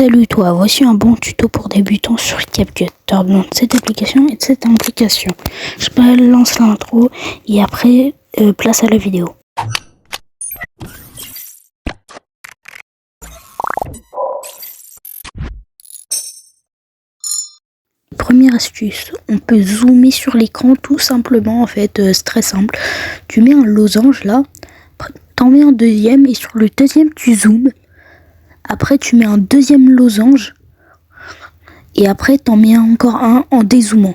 Salut toi, voici un bon tuto pour débutants sur CapCut. Tu as besoin de cette application et de cette application. Je lance l'intro et après place à la vidéo. Première astuce, on peut zoomer sur l'écran tout simplement en fait, c'est très simple. Tu mets un losange là, t'en mets un deuxième et sur le deuxième tu zoomes. Après tu mets un deuxième losange et après t'en mets encore un en dézoomant.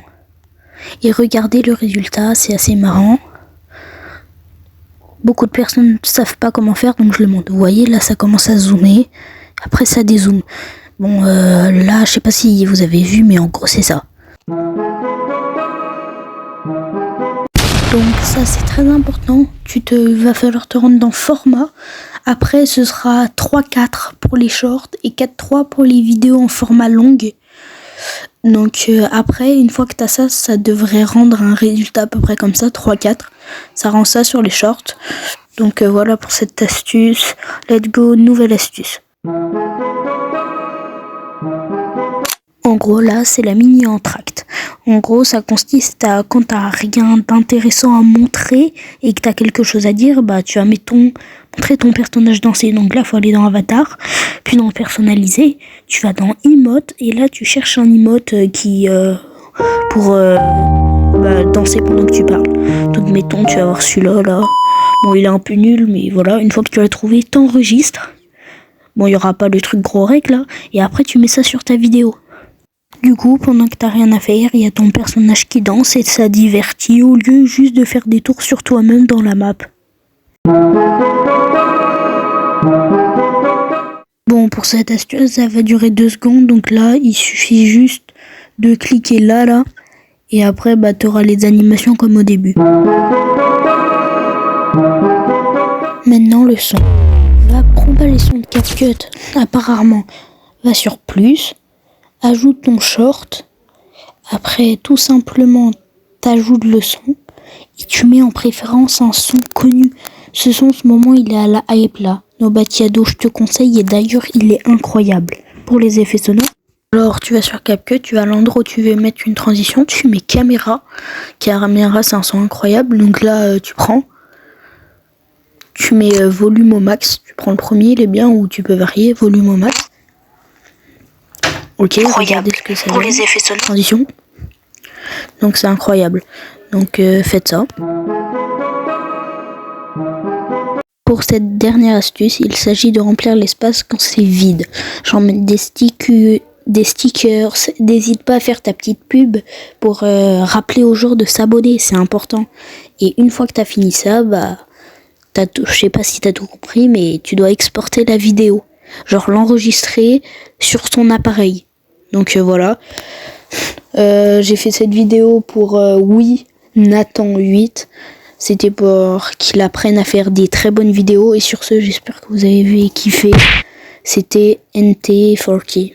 Et regardez le résultat, c'est assez marrant. Beaucoup de personnes ne savent pas comment faire, donc je le montre. Vous voyez, là ça commence à zoomer, après ça dézoome. Bon, là je sais pas si vous avez vu, mais en gros c'est ça. Donc ça c'est très important, va falloir te rendre dans format. Après ce sera 3-4 pour les shorts et 4-3 pour les vidéos en format longue. Donc après, une fois que tu as ça, ça devrait rendre un résultat à peu près comme ça, 3-4. Ça rend ça sur les shorts. Donc voilà pour cette astuce. Let's go, nouvelle astuce. En gros, là, c'est la mini entracte. En gros, ça consiste à, quand t'as rien d'intéressant à montrer et que t'as quelque chose à dire, bah tu vas montrer ton personnage danser. Donc là, il faut aller dans Avatar, puis dans Personnaliser, tu vas dans Emote, et là, tu cherches un emote pour danser pendant que tu parles. Donc mettons, tu vas voir celui-là, là. Bon, il est un peu nul, mais voilà, une fois que tu l'as trouvé, t'enregistres. Bon, il n'y aura pas le truc gros rec, là, et après, tu mets ça sur ta vidéo. Du coup, pendant que t'as rien à faire, il y a ton personnage qui danse et ça divertit au lieu juste de faire des tours sur toi-même dans la map. Bon, pour cette astuce, ça va durer 2 secondes, donc là, il suffit juste de cliquer là, et après, bah, t'auras les animations comme au début. Maintenant, le son. Va prendre les sons de CapCut, apparemment. Va sur plus. Ajoute ton short, après tout simplement t'ajoutes le son et tu mets en préférence un son connu. Ce son en ce moment il est à la hype là, Nobatiado, je te conseille, et d'ailleurs il est incroyable pour les effets sonores. Alors tu vas sur CapCut, tu vas à l'endroit où tu veux mettre une transition, tu mets caméra c'est un son incroyable, donc là tu mets volume au max, tu prends le premier, il est bien, ou tu peux varier, volume au max. Ok, regardez ce que ça donne. Les effets sonores. Transition. Donc c'est incroyable. Donc faites ça. Pour cette dernière astuce, il s'agit de remplir l'espace quand c'est vide. Genre mettre des stickers. N'hésite pas à faire ta petite pub pour rappeler aux gens de s'abonner, c'est important. Et une fois que tu as fini ça, bah, je sais pas si tu as tout compris, mais tu dois exporter la vidéo. Genre l'enregistrer sur ton appareil. Donc voilà, j'ai fait cette vidéo pour Nathan 8. C'était pour qu'il apprenne à faire des très bonnes vidéos. Et sur ce, j'espère que vous avez vu et kiffé. C'était NT4K.